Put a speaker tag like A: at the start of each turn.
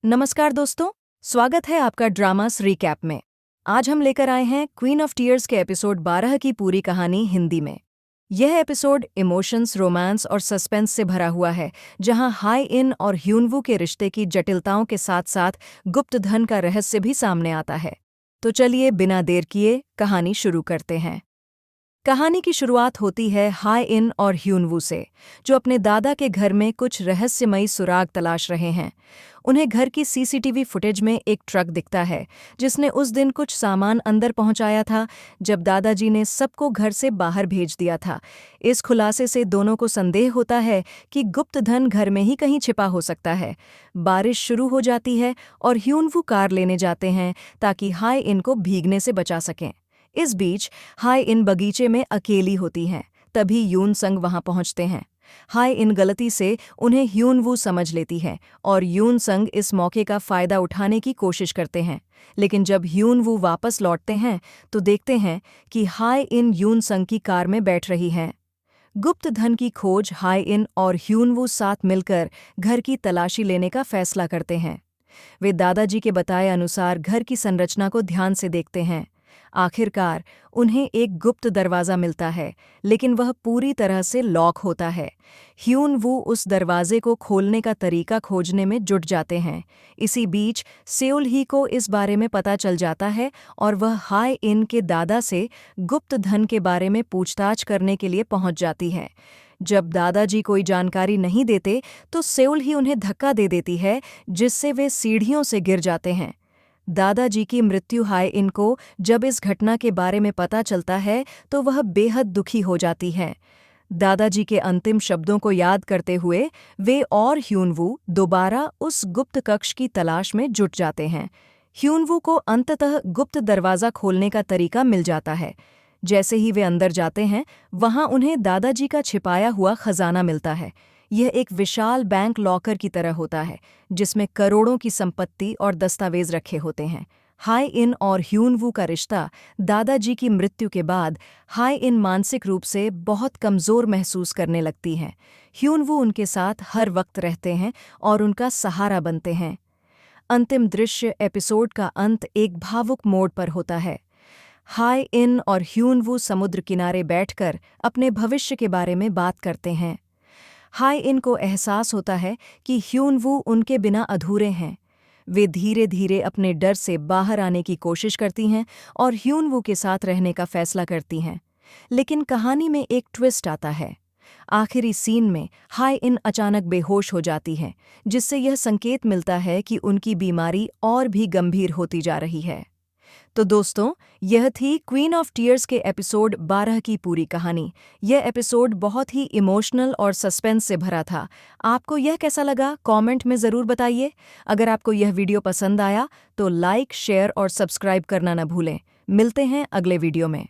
A: नमस्कार दोस्तों, स्वागत है आपका ड्रामास रिकैप में। आज हम लेकर आए हैं क्वीन ऑफ टीयर्स के एपिसोड 12 की पूरी कहानी हिंदी में। यह एपिसोड इमोशंस, रोमांस और सस्पेंस से भरा हुआ है, जहां हाई इन और ह्यूनवू के रिश्ते की जटिलताओं के साथ साथ गुप्त धन का रहस्य भी सामने आता है। तो चलिए बिना देर किए कहानी शुरू करते हैं। कहानी की शुरुआत होती है हाई इन और ह्यूनवू से, जो अपने दादा के घर में कुछ रहस्यमयी सुराग तलाश रहे हैं। उन्हें घर की सीसीटीवी फुटेज में एक ट्रक दिखता है, जिसने उस दिन कुछ सामान अंदर पहुंचाया था, जब दादाजी ने सबको घर से बाहर भेज दिया था। इस खुलासे से दोनों को संदेह होता है कि गुप्त धन घर में ही कहीं छिपा हो सकता है। बारिश शुरू हो जाती है और ह्यूनवू कार लेने जाते हैं ताकि हाई इन को भीगने से बचा सकें। इस बीच हाई इन बगीचे में अकेली होती हैं, तभी यून संग वहां पहुंचते हैं। हाई इन गलती से उन्हें ह्यूनवू समझ लेती है और यून संग इस मौके का फायदा उठाने की कोशिश करते हैं। लेकिन जब ह्यूनवू वापस लौटते हैं तो देखते हैं कि हाई इन यून संग की कार में बैठ रही हैं। गुप्त धन की खोज हाई इन और ह्यूनवू साथ मिलकर घर की तलाशी लेने का फैसला करते हैं। वे दादाजी के बताए अनुसार घर की संरचना को ध्यान से देखते हैं। आखिरकार उन्हें एक गुप्त दरवाज़ा मिलता है, लेकिन वह पूरी तरह से लॉक होता है। ह्यूनवू उस दरवाजे को खोलने का तरीका खोजने में जुट जाते हैं। इसी बीच सेउल ही को इस बारे में पता चल जाता है और वह हाई इन के दादा से गुप्त धन के बारे में पूछताछ करने के लिए पहुंच जाती है। जब दादाजी कोई जानकारी नहीं देते तो सेउल ही उन्हें धक्का दे देती है, जिससे वे सीढ़ियों से गिर जाते हैं। दादाजी की मृत्यु हाई इन को जब इस घटना के बारे में पता चलता है तो वह बेहद दुखी हो जाती हैं। दादाजी के अंतिम शब्दों को याद करते हुए वे और ह्यूनवू दोबारा उस गुप्त कक्ष की तलाश में जुट जाते हैं। ह्यूनवू को अंततः गुप्त दरवाज़ा खोलने का तरीका मिल जाता है। जैसे ही वे अंदर जाते हैं, वहां उन्हें दादाजी का छिपाया हुआ खजाना मिलता है। यह एक विशाल बैंक लॉकर की तरह होता है, जिसमें करोड़ों की संपत्ति और दस्तावेज रखे होते हैं। हाई इन और ह्यूनवू का रिश्ता दादाजी की मृत्यु के बाद हाई इन मानसिक रूप से बहुत कमज़ोर महसूस करने लगती हैं। ह्यूनवू उनके साथ हर वक्त रहते हैं और उनका सहारा बनते हैं। अंतिम दृश्य एपिसोड का अंत एक भावुक मोड़ पर होता है। हाई इन और ह्यूनवू समुद्र किनारे बैठकर अपने भविष्य के बारे में बात करते हैं। हाई इन को एहसास होता है कि ह्यूनवू उनके बिना अधूरे हैं। वे धीरे धीरे अपने डर से बाहर आने की कोशिश करती हैं और ह्यूनवू के साथ रहने का फैसला करती हैं। लेकिन कहानी में एक ट्विस्ट आता है। आखिरी सीन में हाई इन अचानक बेहोश हो जाती हैं, जिससे यह संकेत मिलता है कि उनकी बीमारी और भी गंभीर होती जा रही है। तो दोस्तों, यह थी क्वीन ऑफ टीयर्स के एपिसोड 12 की पूरी कहानी। यह एपिसोड बहुत ही इमोशनल और सस्पेंस से भरा था। आपको यह कैसा लगा, कमेंट में ज़रूर बताइए। अगर आपको यह वीडियो पसंद आया तो लाइक, शेयर और सब्सक्राइब करना न भूलें। मिलते हैं अगले वीडियो में।